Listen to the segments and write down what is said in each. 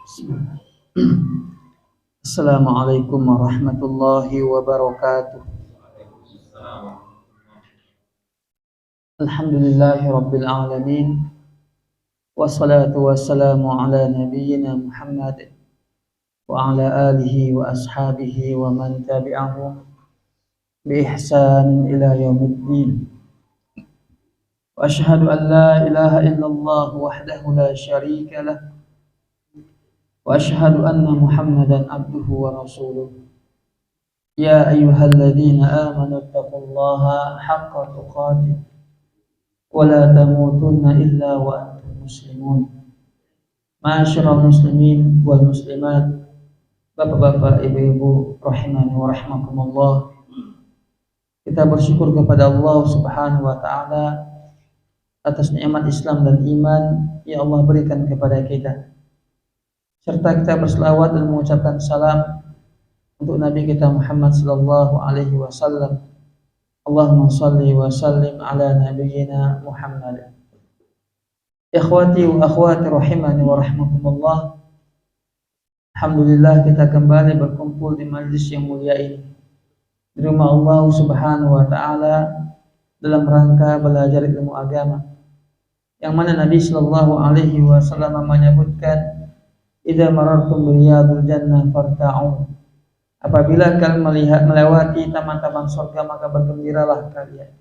Bismillah. Assalamualaikum warahmatullahi wabarakatuh. Alhamdulillahi rabbil alamin. Wassalatu wassalamu ala nabiyyina Muhammad wa ala alihi wa ashabihi wa man tabi'ahum bi ihsan ila yaumiddin. Wa asyhadu an la ilaha illallah wahdahu la syarika lah. Wa asyhadu anna Muhammadan abduhu wa rasuluh. Ya ayyuhalladzina amanu taqullaha haqqa tuqatih wa la tamutunna illa wa antum muslimun. Ma'asyiral muslimin wal muslimat, bapak-bapak, ibu-ibu rahimani wa rahmakumullah. Kita bersyukur kepada Allah Subhanahu wa taala atas nikmat Islam dan iman yang Allah berikan kepada kita. Serta kita berselawat dan mengucapkan salam untuk Nabi kita Muhammad sallallahu alaihi wasallam. Allahumma shalli wa sallim ala nabiyyina Muhammad. Ikhwati wa akhwati rahimani wa rahmakumullah. Alhamdulillah kita kembali berkumpul di majlis yang mulia ini, di rumah Allah Subhanahu wa taala, dalam rangka belajar ilmu agama, yang mana Nabi sallallahu alaihi wasallam menyebutkan, idza marartum riyadul jannah farta'u. Apabila kalian melewati taman-taman surga, maka bergembiralah kalian.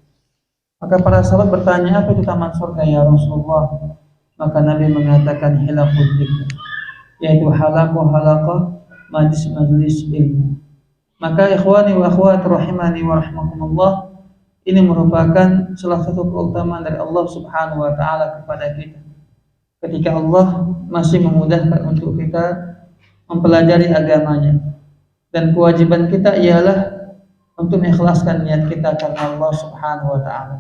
Maka para sahabat bertanya, apa itu taman surga ya Rasulullah? Maka Nabi mengatakan hilaqud dzikr, yaitu halaqah majlis ilmu. Maka ikhwani wa akhwat rahimani wa rahmakumullah, ini merupakan salah satu keutamaan dari Allah Subhanahu wa taala kepada kita, ketika Allah masih memudahkan untuk kita mempelajari agamanya, dan kewajiban kita ialah untuk mengikhlaskan niat kita karena Allah Subhanahu wa taala.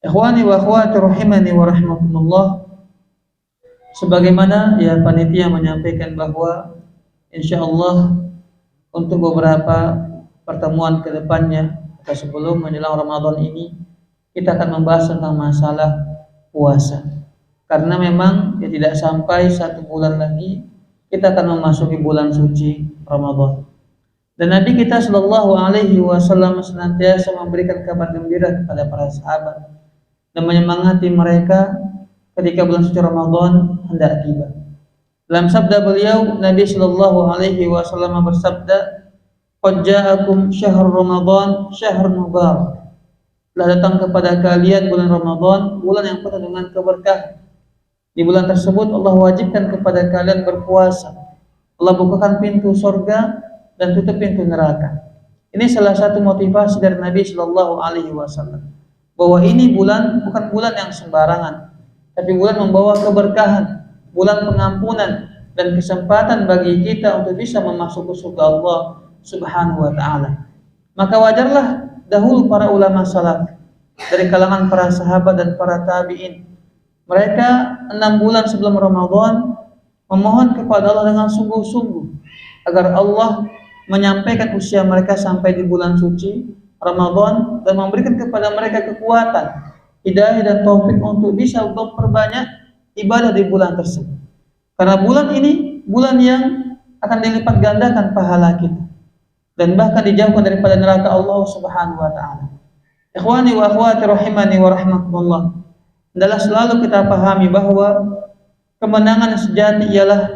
Ikhwani wa akhwati rahimani wa rahmakumullah, sebagaimana ya panitia menyampaikan bahwa insyaallah untuk beberapa pertemuan ke depannya atau sebelum menjelang Ramadan ini, kita akan membahas tentang masalah puasa. Karena memang ya tidak sampai 1 bulan lagi kita akan memasuki bulan suci Ramadan. Dan Nabi kita sallallahu alaihi wasallam senantiasa memberikan kabar gembira kepada para sahabat dan menyemangati mereka ketika bulan suci Ramadan hendak tiba. Dalam sabda beliau, Nabi sallallahu alaihi wasallam bersabda, "Qad ja'akum syahrul Ramadan, syahrun mubarak." Telah datang kepada kalian bulan Ramadan, bulan yang penuh dengan keberkahan. Di bulan tersebut Allah wajibkan kepada kalian berpuasa. Allah bukakan pintu surga dan tutup pintu neraka. Ini salah satu motivasi dari Nabi sallallahu alaihi wasallam, bahwa ini bulan bukan bulan yang sembarangan, tapi bulan membawa keberkahan, bulan pengampunan dan kesempatan bagi kita untuk bisa memasuki surga Allah Subhanahu wa taala. Maka wajarlah dahulu para ulama salaf dari kalangan para sahabat dan para tabi'in, mereka 6 bulan sebelum Ramadan memohon kepada Allah dengan sungguh-sungguh agar Allah menyampaikan usia mereka sampai di bulan suci Ramadan dan memberikan kepada mereka kekuatan, hidayah dan taufik untuk bisa memperbanyak ibadah di bulan tersebut. Karena bulan ini bulan yang akan dilipat gandakan pahala kita dan bahkan dijauhkan daripada neraka Allah Subhanahu wa taala. Ikhwani wa akhwati rahimani wa rahmakumullah, adalah selalu kita pahami bahwa kemenangan sejati ialah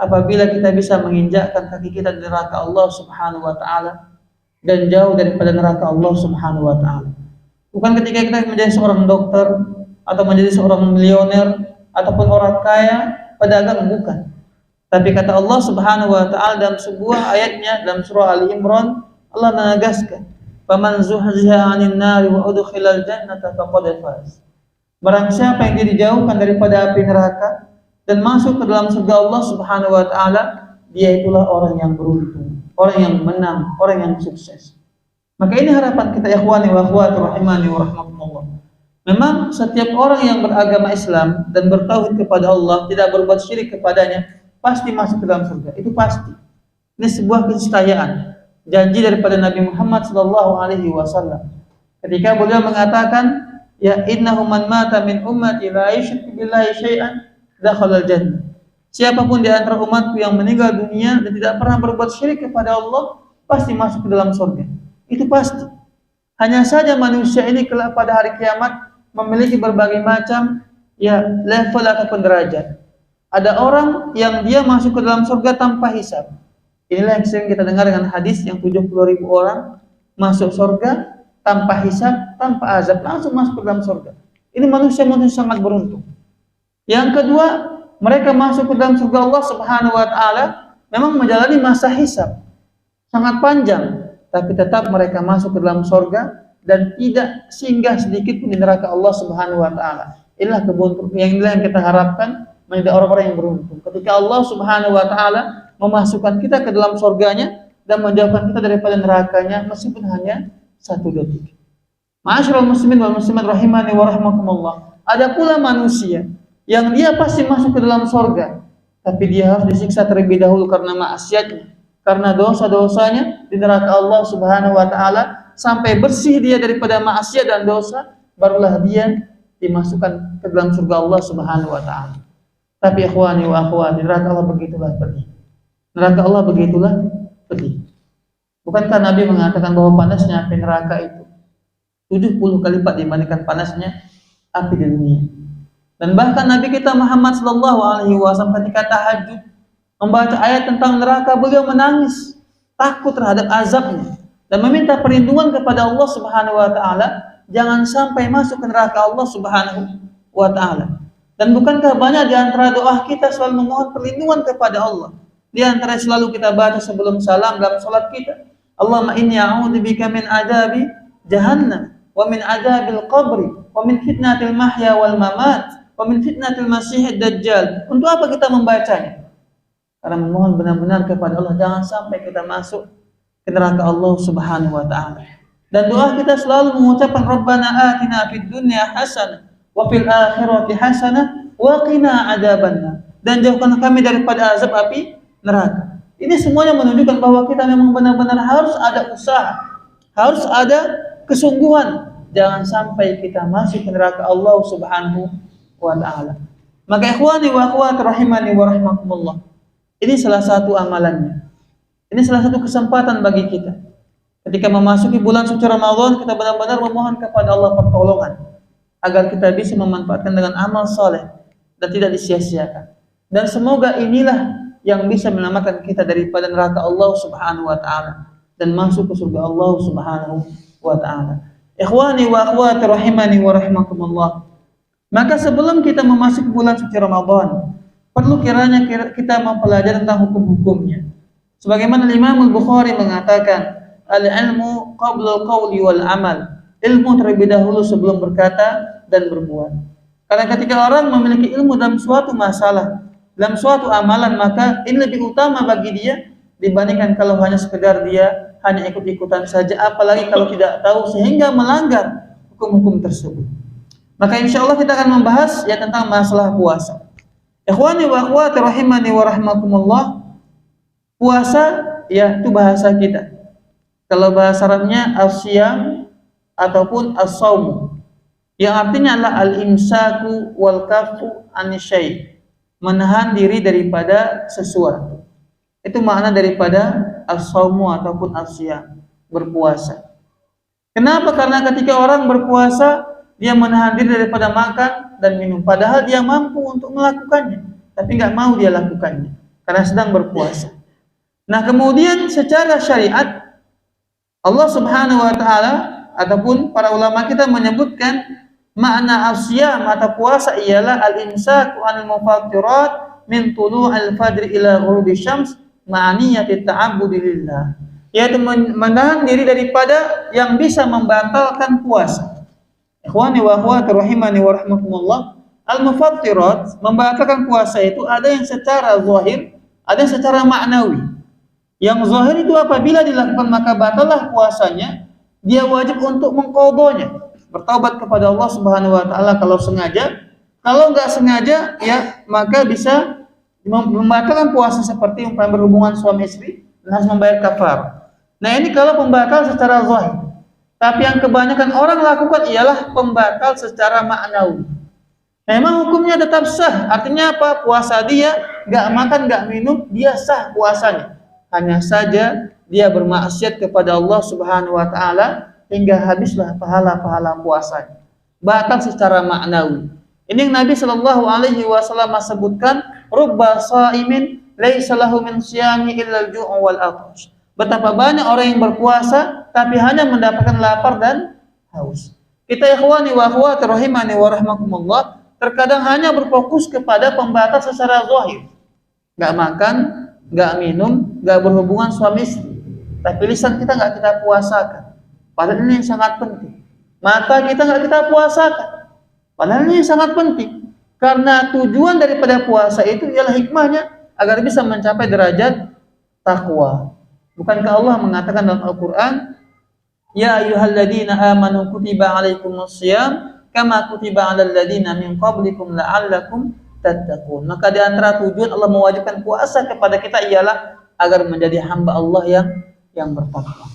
apabila kita bisa menginjakkan kaki kita di neraka Allah Subhanahu wa taala dan jauh daripada neraka Allah Subhanahu wa taala. Bukan ketika kita menjadi seorang dokter atau menjadi seorang milioner ataupun orang kaya, pedagang, bukan. Tapi kata Allah Subhanahu wa taala dalam sebuah ayatnya dalam surah Ali Imran, Allah menegaskan, "Faman zuhziha 'anil nari wa udkhilal jannata faqad faz." Barang siapa yang dijauhkan daripada api neraka dan masuk ke dalam surga Allah Subhanahu wa taala, dia itulah orang yang beruntung, orang yang menang, orang yang sukses. Maka ini harapan kita ikhwani wa akhwati rahimani wa rahmakumullah. Memang setiap orang yang beragama Islam dan bertauhid kepada Allah, tidak berbuat syirik kepadanya, pasti masuk ke dalam surga. Itu pasti. Ini sebuah keniscayaan, janji daripada Nabi Muhammad sallallahu alaihi wasallam. Ketika beliau mengatakan, ya innahu man mata min ummati la yusyriku billahi syai'an dakhala al-jannah. siapapun di antara umatku yang meninggal dunia dan tidak pernah berbuat syirik kepada Allah, pasti masuk ke dalam surga. Itu pasti. Hanya saja manusia ini kelak pada hari kiamat memiliki berbagai macam level ataupun derajat. Ada orang yang dia masuk ke dalam surga tanpa hisab. Inilah yang sering kita dengar dengan hadis yang 70.000 orang masuk surga tanpa hisab, tanpa azab, langsung masuk ke dalam surga. Ini manusia-manusia sangat beruntung. Yang kedua, mereka masuk ke dalam surga Allah Subhanahu wa taala memang menjalani masa hisab sangat panjang, tapi tetap mereka masuk ke dalam surga dan tidak singgah sedikit pun di neraka Allah Subhanahu wa taala. Inilah keberuntungan yang kita harapkan menjadi orang-orang yang beruntung. Ketika Allah Subhanahu wa taala memasukkan kita ke dalam surganya dan menjauhkan kita daripada nerakanya meskipun hanya 1 detik. Ma'asyiral muslimin wal muslimat rahimani wa rahimakumullah. Ada pula manusia yang dia pasti masuk ke dalam surga, tapi dia harus disiksa terlebih dahulu karena maksiatnya, karena dosa-dosanya di neraka Allah Subhanahu wa taala sampai bersih dia daripada maksiat dan dosa, barulah dia dimasukkan ke dalam surga Allah Subhanahu wa taala. Tapi ikhwani wa akhwati, neraka Allah begitulah pedih. Neraka Allah begitulah pedih. Bukankah Nabi mengatakan bahwa panasnya api neraka itu 70 kali lipat dibandingkan panasnya api di dunia. Dan bahkan Nabi kita Muhammad sallallahu alaihi wasallam ketika tahajud membaca ayat tentang neraka, beliau menangis takut terhadap azabnya dan meminta perlindungan kepada Allah Subhanahu wa taala jangan sampai masuk ke neraka Allah Subhanahu wa taala. Dan bukankah banyak di antara doa kita selalu memohon perlindungan kepada Allah? Di antara selalu kita baca sebelum salam dalam salat kita, Allahumma inni a'udzubika min adabi jahannam wa min adabil qabri wa min fitnatil mahya wal mamat wa min fitnatil masiihid dajjal. Untuk apa kita membacanya? Karena memohon benar-benar kepada Allah jangan sampai kita masuk ke neraka Allah Subhanahu wa taala. Dan doa kita selalu mengucapkan Rabbana atina fid dunya hasanah wa fil akhirati hasanah wa qina adzabannar. Dan jauhkan kami daripada azab api neraka. Ini semuanya menunjukkan bahwa kita memang benar-benar harus ada usaha, harus ada kesungguhan. Jangan sampai kita masuk ke neraka Allah Subhanahu wa taala. Maka ikhwani wa akhwati rahimani wa rahimakumullah. Ini salah satu amalannya. Ini salah satu kesempatan bagi kita. Ketika memasuki bulan suci Ramadan, kita benar-benar memohon kepada Allah pertolongan agar kita bisa memanfaatkan dengan amal soleh dan tidak disia-siakan. Dan semoga inilah yang bisa menyelamatkan kita daripada neraka Allah Subhanahu wa taala dan masuk ke surga Allah Subhanahu wa taala. Ikhwani wa akhwati rahimani wa rahimakumullah. Maka sebelum kita memasuki bulan suci Ramadan, perlu kiranya kita mempelajari tentang hukum-hukumnya. Sebagaimana Imam Al-Bukhari mengatakan, al-ilmu qabla al-qawli wal amal. Ilmu terlebih dahulu sebelum berkata dan berbuat. Karena ketika orang memiliki ilmu dalam suatu masalah, dalam suatu amalan, maka ini lebih utama bagi dia dibandingkan kalau hanya sekedar dia hanya ikut-ikutan saja, apalagi kalau tidak tahu sehingga melanggar hukum-hukum tersebut. Maka insyaallah kita akan membahas tentang masalah puasa. Ikhwani wa akhwati rahimani wa rahimakumullah. Puasa itu bahasa kita. Kalau bahasa Arabnya as-siyam ataupun as-shaum, yang artinya adalah al-imsaku wal kafu anisyai, menahan diri daripada sesuatu. Itu makna daripada as-shaumu ataupun as-siyam, berpuasa. Kenapa? Karena ketika orang berpuasa, dia menahan diri daripada makan dan minum, padahal dia mampu untuk melakukannya, tapi nggak mau dia lakukannya karena sedang berpuasa. Nah, kemudian secara syariat Allah Subhanahu wa taala ataupun para ulama kita menyebutkan makna as-siyam atau puasa ialah al-imsaku 'anil mufattirat min tulu'il fajr ila ghurubi syams ma'niyati ta'abbudi lillah, yaitu menahan diri daripada yang bisa membatalkan puasa. Ikhwani wa akhwati rahimani wa rahimakumullah, al-mufattirat membatalkan puasa itu ada yang secara zahir, ada yang secara maknawi. Yang zahir itu apabila dilakukan maka batallah puasanya, dia wajib untuk mengqadhanya, bertaubat kepada Allah Subhanahu wa taala kalau sengaja. Kalau enggak sengaja maka bisa membatalkan puasa seperti umpama berhubungan suami istri dan harus membayar kafar. Nah, ini kalau pembatal secara zahir. Tapi yang kebanyakan orang lakukan ialah pembatal secara maknawi. Memang hukumnya tetap sah. Artinya apa? Puasa dia, nggak makan, nggak minum, dia sah puasanya. Hanya saja dia bermaksiat kepada Allah Subhanahu wa taala hingga habislah pahala-pahala puasanya. Batal secara maknawi. Ini yang Nabi Shallallahu alaihi wasallam sebutkan, rubba shaimin laisa lahu min siyami illa al-ju' wal 'atash. Betapa banyak orang yang berpuasa tapi hanya mendapatkan lapar dan haus. Kita ikhwani wa akhwati rahimani wa rahmakumullah, terkadang hanya berfokus kepada pembatas secara zahir. Enggak makan, enggak minum, enggak berhubungan suami istri. Tapi lisan kita enggak kita puasakan. Padahal ini yang sangat penting. Mata kita enggak kita puasakan. Padahal ini yang sangat penting. Karena tujuan daripada puasa itu ialah hikmahnya agar bisa mencapai derajat takwa. Bukankah Allah mengatakan dalam Al-Quran, ya ayyuhalladzina amanu kutiba alaikumus syiyam kama kutiba 'alal ladzina min qablikum la'allakum tattaqun. Maka di antara tujuan Allah mewajibkan puasa kepada kita ialah agar menjadi hamba Allah yang bertakwa.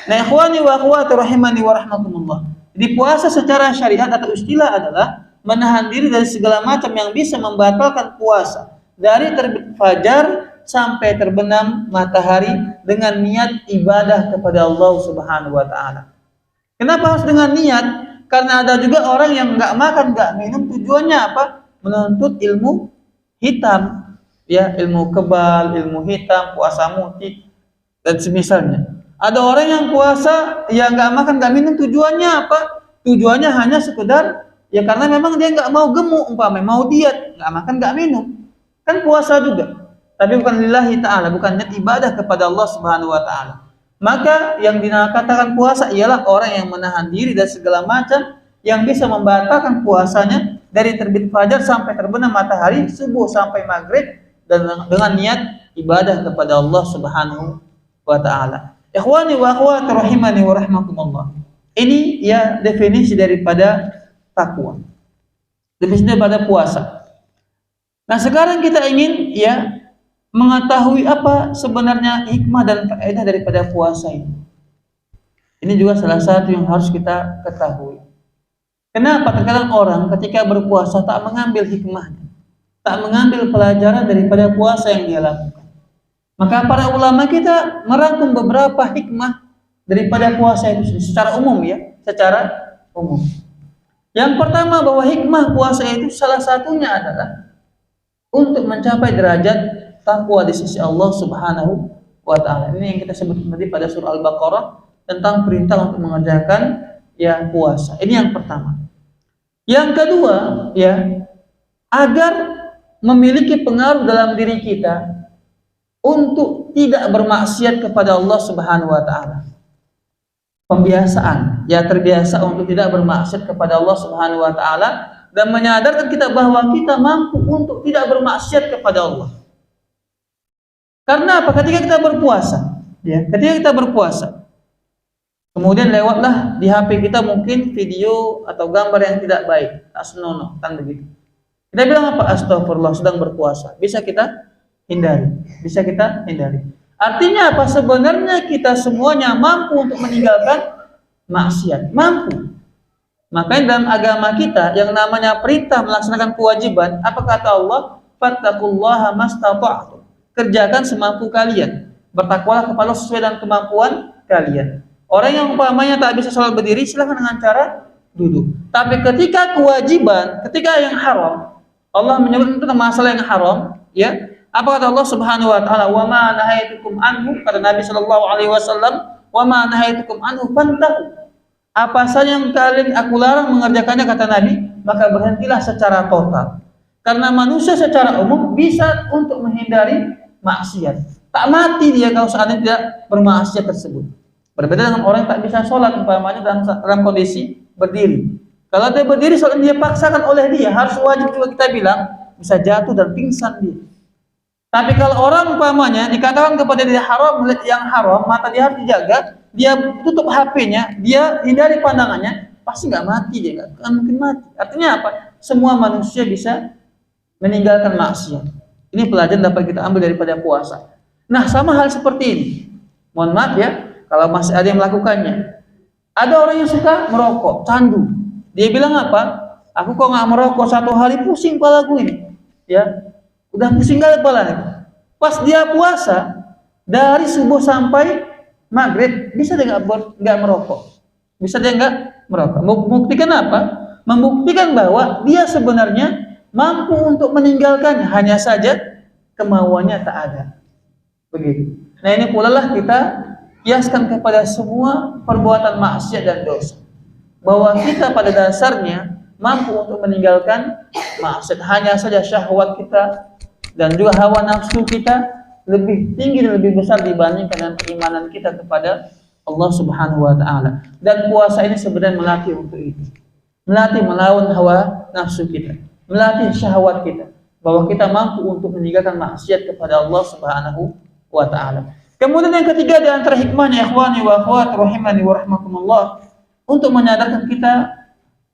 Nah, ikhwani wa akhwati rahimani wa rahmakumullah. Jadi puasa secara syariat atau istilah adalah menahan diri dari segala macam yang bisa membatalkan puasa, dari terbit fajar sampai terbenam matahari dengan niat ibadah kepada Allah Subhanahu wa taala. Kenapa harus dengan niat? Karena ada juga orang yang enggak makan, enggak minum, tujuannya apa? Menuntut ilmu hitam, ya, ilmu kebal, ilmu hitam, puasa muti dan semisalnya. Ada orang yang puasa yang enggak makan, enggak minum, tujuannya apa? Tujuannya hanya sekedar ya karena memang dia enggak mau gemuk, umpamanya mau diet, enggak makan, enggak minum. Kan puasa juga. Tapi bukan lillahi ta'ala, bukan niat ibadah kepada Allah Subhanahu wa ta'ala. Maka yang dikatakan puasa ialah orang yang menahan diri dari segala macam yang bisa membatalkan puasanya dari terbit fajar sampai terbenam matahari, subuh sampai maghrib, dan dengan niat ibadah kepada Allah Subhanahu wa ta'ala. Ikhwani wa akhwati rahimani wa rahmakumullah. Ini ya definisi daripada takwa. Definisi daripada puasa. Nah, sekarang kita ingin ya mengetahui apa sebenarnya hikmah dan faedah daripada puasa ini. Ini juga salah satu yang harus kita ketahui. Kenapa terkadang orang ketika berpuasa tak mengambil hikmahnya, tak mengambil pelajaran daripada puasa yang dia lakukan. Maka para ulama kita merangkum beberapa hikmah daripada puasa itu secara umum ya, secara umum. Yang pertama, bahwa hikmah puasa itu salah satunya adalah untuk mencapai derajat takwa di sisi Allah Subhanahu wa taala. Ini yang kita sebut tadi pada surah Al-Baqarah tentang perintah untuk mengerjakan ya puasa. Ini yang pertama. Yang kedua, ya, agar memiliki pengaruh dalam diri kita untuk tidak bermaksiat kepada Allah Subhanahu wa taala. Pembiasaan, ya, terbiasa untuk tidak bermaksiat kepada Allah Subhanahu wa taala dan menyadarkan kita bahwa kita mampu untuk tidak bermaksiat kepada Allah. Karena apa? Ketika kita berpuasa, ya, kemudian lewatlah di HP kita mungkin video atau gambar yang tidak baik, asnono, kan begitu. Kita bilang apa? Astagfirullah, sedang berpuasa. Bisa kita hindari. Artinya apa? Sebenarnya kita semuanya mampu untuk meninggalkan maksiat, mampu. Makanya dalam agama kita yang namanya perintah melaksanakan kewajiban, apa kata Allah? Fattaqullaha mastata'tum. Kerjakan semampu kalian. Bertakwalah kepada Allah sesuai dengan kemampuan kalian. Orang yang umpamanya tak bisa sholat berdiri, silahkan dengan cara duduk. Tapi ketika kewajiban, ketika yang haram, Allah menyebut tentang masalah yang haram, ya. Apa kata Allah Subhanahu wa taala? Wa ma nahaitukum anhu, kata Nabi sallallahu alaihi wasallam, wa ma nahaitukum anhu fantahu. Apa saja yang kalian aku larang mengerjakannya, kata Nabi, maka berhentilah secara total. Karena manusia secara umum bisa untuk menghindari maksiat. Tak mati dia kalau seandainya tidak bermaksiat tersebut. Berbeda dengan orang yang tak bisa sholat umpamanya dalam kondisi berdiri. Kalau dia berdiri, sholat dia paksakan oleh dia, harus wajib juga kita bilang, bisa jatuh dan pingsan dia. Tapi kalau orang umpamanya dikatakan kepada dia haram, melihat yang haram, mata dia harus dijaga, dia tutup HP-nya, dia hindari pandangannya, pasti nggak mati dia, nggak akan mungkin mati. Artinya apa? Semua manusia bisa meninggalkan maksiat. Ini pelajaran dapat kita ambil daripada puasa. Nah, sama hal seperti ini. Mohon maaf ya, kalau masih ada yang melakukannya. Ada orang yang suka merokok, candu. Dia bilang apa? Aku kok nggak merokok 1 hari pusing kepalaku ini, ya, udah pusing kali kepala. Pas dia puasa dari subuh sampai maghrib bisa dia nggak merokok, bisa dia nggak merokok. Membuktikan apa? Membuktikan bahwa dia sebenarnya mampu untuk meninggalkannya, hanya saja kemauannya tak ada. Begitu. Nah ini pula lah kita kiaskan kepada semua perbuatan maksiat dan dosa, bahwa kita pada dasarnya mampu untuk meninggalkan maksiat, hanya saja syahwat kita dan juga hawa nafsu kita lebih tinggi dan lebih besar dibandingkan dengan keimanan kita kepada Allah Subhanahu wa taala. Dan puasa ini sebenarnya melatih untuk itu. Melatih melawan hawa nafsu kita, melatih syahwat kita, bahwa kita mampu untuk meninggalkan maksiat kepada Allah Subhanahu wa taala. Kemudian yang ketiga di antara hikmahnya ikhwani wa akhwat rahimani wa rahmakumullah, untuk menyadarkan kita,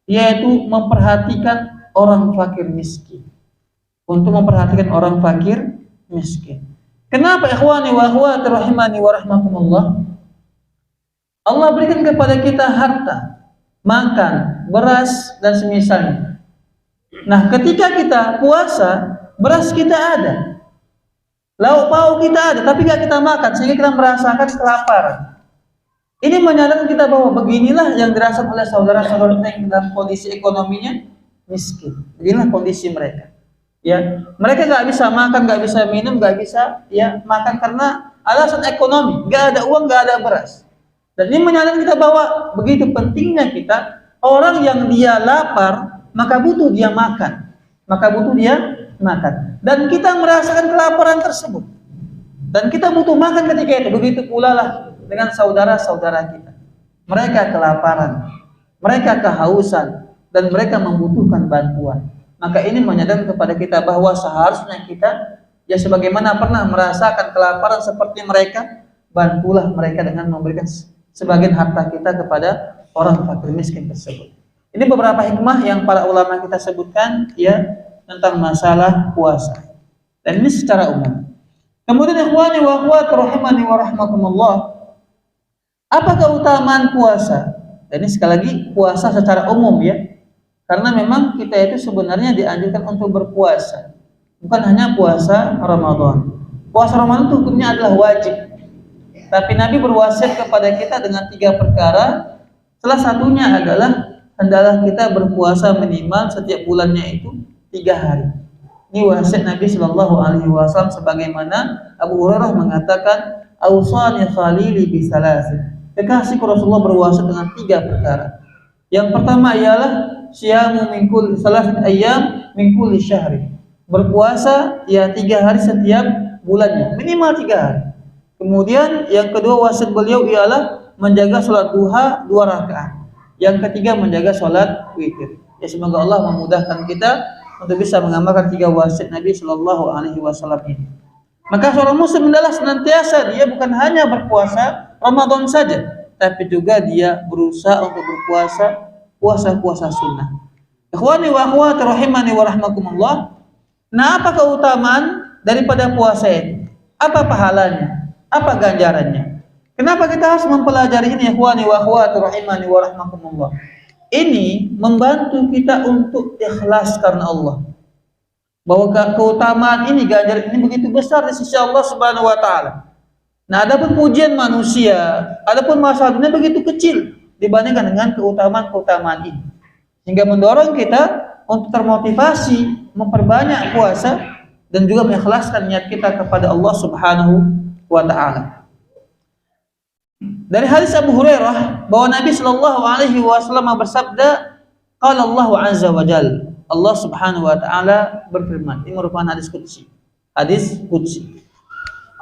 yaitu memperhatikan orang fakir miskin. Untuk memperhatikan orang fakir miskin. Kenapa ikhwani wa akhwat rahimani wa rahmakumullah? Allah berikan kepada kita harta, makan, beras dan semisalnya. Nah, ketika kita puasa, beras kita ada, lauk pauk kita ada, tapi gak kita makan sehingga kita merasakan kelaparan. Ini menyadarkan kita bahwa beginilah yang dirasakan oleh saudara-saudara kita yang dalam kondisi ekonominya miskin. Beginilah kondisi mereka. Ya, mereka nggak bisa makan, nggak bisa minum, nggak bisa ya makan karena alasan ekonomi. Nggak ada uang, nggak ada beras. Dan ini menyadarkan kita bahwa begitu pentingnya kita, orang yang dia lapar maka butuh dia makan, Dan kita merasakan kelaparan tersebut. Dan kita butuh makan ketika itu. Begitu pula lah dengan saudara-saudara kita. Mereka kelaparan, mereka kehausan, dan mereka membutuhkan bantuan. Maka ini menyadarkan kepada kita bahwa seharusnya kita, ya sebagaimana pernah merasakan kelaparan seperti mereka, bantulah mereka dengan memberikan sebagian harta kita kepada orang fakir miskin tersebut. Ini beberapa hikmah yang para ulama kita sebutkan ya tentang masalah puasa. Dan ini secara umum. Kemudian ikhwani wa akhwat rahimani wa rahmakumullah, apa keutamaan puasa? Dan ini sekali lagi puasa secara umum ya. Karena memang kita itu sebenarnya dianjurkan untuk berpuasa, bukan hanya puasa Ramadan. Puasa Ramadan itu hukumnya adalah wajib. Tapi Nabi berwasiat kepada kita dengan 3 perkara. Salah satunya adalah hendaklah kita berpuasa minimal setiap bulannya itu 3 hari. Ini wasiat Nabi Shallallahu Alaihi Wasallam, sebagaimana Abu Hurairah mengatakan, "Ausani khalili bisalasin." Kekasihku Rasulullah berwasiat dengan 3 perkara. Yang pertama ialah syiamu min kulli salasati ayyam min kulli syahri. Berpuasa ya 3 hari setiap bulannya, minimal 3 hari. Kemudian yang kedua wasiat beliau ialah menjaga salat duha 2 rakaat. Yang ketiga menjaga salat witir. Ya semoga Allah memudahkan kita untuk bisa mengamalkan 3 wasiat Nabi Shallallahu Alaihi Wasallam ini. Maka seorang muslim adalah senantiasa dia bukan hanya berpuasa Ramadan saja, tapi juga dia berusaha untuk berpuasa puasa sunnah. Ikhwani wa akhwat rahimani wa rahmakumullah. Nah, apa keutamaan daripada puasa itu? Apa pahalanya? Apa ganjarannya? Kenapa kita harus mempelajari ini ikhwani wa akhwat rahimani wa rahmakumullah? Ini membantu kita untuk ikhlas karena Allah. Bahwa keutamaan ini, ganjaran ini begitu besar di sisi Allah Subhanahu wa taala. Nah, adapun pujian manusia, adapun masalah dunia begitu kecil dibandingkan dengan keutamaan-keutamaan ini, sehingga mendorong kita untuk termotivasi memperbanyak puasa dan juga mengikhlaskan niat kita kepada Allah Subhanahu wa taala. Dari hadis Abu Hurairah bahwa Nabi Shallallahu Alaihi Wasallam bersabda, "Qala Allah Azza wa Jalla." Allah Subhanahu wa taala berfirman. Ini merupakan hadis qudsi. Hadis qudsi.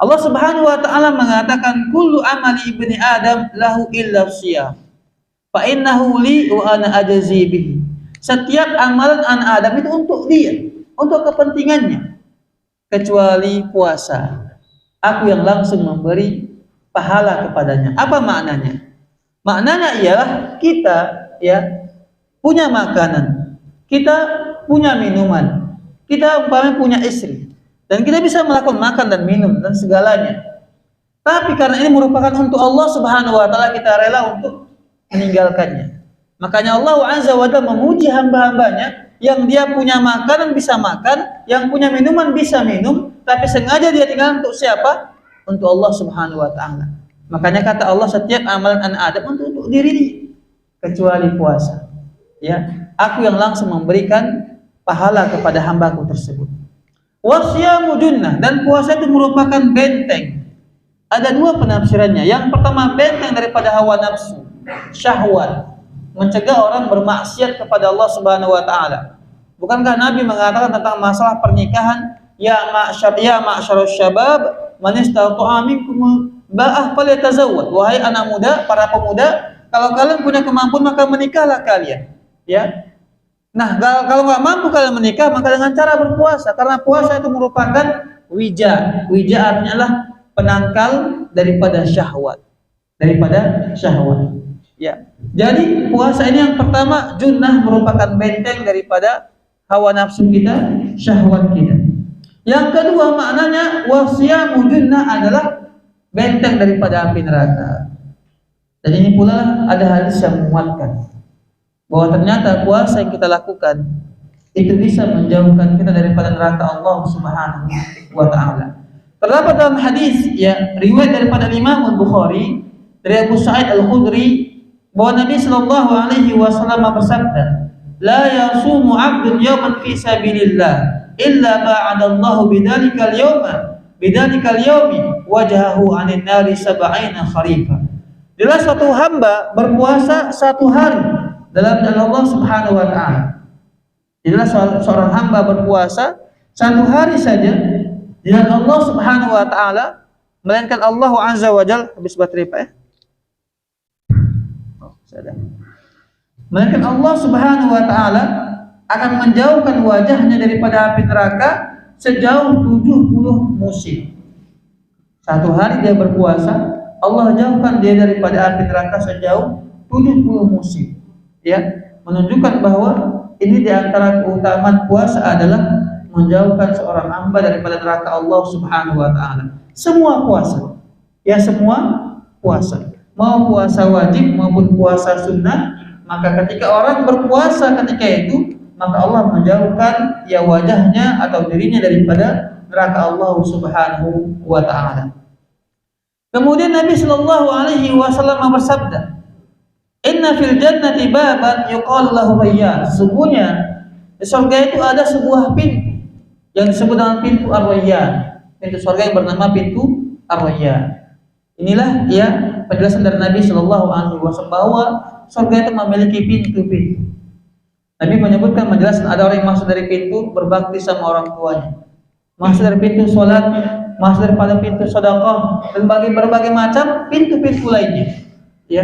Allah Subhanahu wa taala mengatakan, "Kullu amali ibni Adam lahu illa shiyam. Fa innahu li wa ana ajzi bihi." Setiap amalan anak Adam itu untuk dia, untuk kepentingannya, kecuali puasa. Aku yang langsung memberi pahala kepadanya. Apa maknanya? Maknanya ialah kita ya punya makanan, kita punya minuman, kita umpamanya punya istri, dan kita bisa melakukan makan dan minum dan segalanya. Tapi karena ini merupakan untuk Allah Subhanahu wa taala, kita rela untuk meninggalkannya. Makanya Allah Azza wa Jalla memuji hamba-hambanya yang dia punya makanan bisa makan, yang punya minuman bisa minum, tapi sengaja dia tinggalkan untuk siapa? Untuk Allah Subhanahu wa taala. Makanya kata Allah, setiap amalan anak Adam untuk dirinya kecuali puasa. Ya, aku yang langsung memberikan pahala kepada hambaku tersebut. Wasyamu junnah, dan puasa itu merupakan benteng. Ada dua penafsirannya. Yang pertama, benteng daripada hawa nafsu, syahwat, mencegah orang bermaksiat kepada Allah Subhanahu wa taala. Bukankah Nabi mengatakan tentang masalah pernikahan, ya ma'syarus syabab, man istata'a minkum ba'ah falyatazawwaj. Wahai anak muda, para pemuda, kalau kalian punya kemampuan maka menikahlah kalian. Ya. Nah, kalau nggak mampu kalian menikah, maka dengan cara berpuasa, karena puasa itu merupakan wija. Wija artinya adalah penangkal daripada syahwat. Ya. Jadi puasa ini yang pertama, junnah, merupakan benteng daripada hawa nafsu kita, syahwat kita. Yang kedua maknanya wasyamu junnah adalah benteng daripada api neraka. Dan ini pula ada hadis yang menguatkan bahwa ternyata puasa yang kita lakukan itu bisa menjauhkan kita daripada neraka Allah Subhanahu wa taala. Terdapat dalam hadis ya riwayat daripada Imam Al-Bukhari dari Abu Sa'id Al-Khudri bahwa Nabi sallallahu alaihi wasallam bersabda, "La yasumu 'abdun yawman fi sabilillah illa ba'ada Allah bidzalikal yawmi wajhahu 'anil nari 70 kharifah." Bila suatu hamba berpuasa satu hari dalam jalan Allah Subhanahu wa taala. Bila seorang hamba berpuasa satu hari saja di jalan Allah Subhanahu wa taala, melainkan Allah Azza wa Jalla, habis baterai Pak ya. Melainkan Allah Subhanahu wa taala akan menjauhkan wajahnya daripada api neraka sejauh 70 musim. Satu hari dia berpuasa, Allah jauhkan dia daripada api neraka sejauh 70 musim. Ya, menunjukkan bahwa ini diantara keutamaan puasa adalah menjauhkan seorang hamba daripada neraka Allah Subhanahu wa taala. Semua puasa, ya semua puasa, mau puasa wajib maupun puasa sunnah, maka ketika orang berpuasa ketika itu, maka Allah menjauhkan ya wajahnya atau dirinya daripada neraka Allah Subhanahu wa taala. Kemudian Nabi sallallahu alaihi wasallam bersabda, "Inna fil jannati baban yuqal lahu Rayyan." Sesungguhnya di surga itu ada sebuah pintu yang disebut dengan pintu Ar-Rayyan. Pintu surga yang bernama pintu Ar-Rayyan. Inilah ya penjelasan dari Nabi sallallahu alaihi wasallam bahwa surga itu memiliki pintu-pintu. Nabi menyebutkan menjelaskan ada orang yang masuk dari pintu berbakti sama orang tuanya, masuk dari pintu salat, masuk daripada pintu sedekah, dan berbagai macam pintu-pintu lainnya. Ya.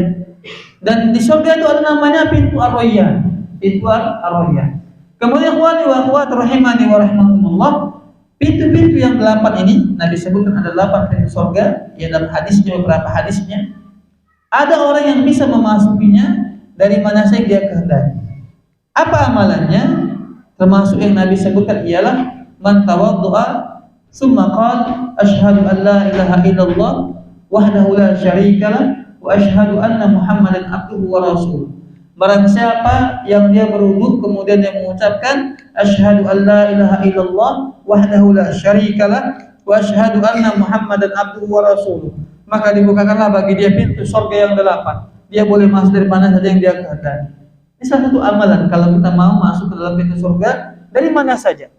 Dan di surga itu ada namanya pintu Ar-Rayyan, pintu Ar-Rayyan. Kemudian ikhwani wa akhwat rahimani wa rahimakumullah, pintu-pintu yang 8 ini Nabi sebutkan ada 8 pintu surga, ya dalam hadisnya, beberapa hadisnya. Ada orang yang bisa memasukinya dari mana saja dia kehendaki. Apa amalannya? Termasuk yang Nabi sebutkan ialah man tawaddu'a summa qala asyhadu an la ilaha illallah wahdahu la syarikalah wa asyhadu anna Muhammadan abduhu wa rasuluh. Barang siapa yang dia berwudu kemudian dia mengucapkan asyhadu an la ilaha illallah wahdahu la syarikalah wa asyhadu anna Muhammadan abduhu wa rasuluh, maka dibukakanlah bagi dia pintu surga yang 8. Dia boleh masuk dari mana saja yang dia kehendaki. Ini salah satu amalan kalau kita mau masuk ke dalam pintu surga dari mana saja.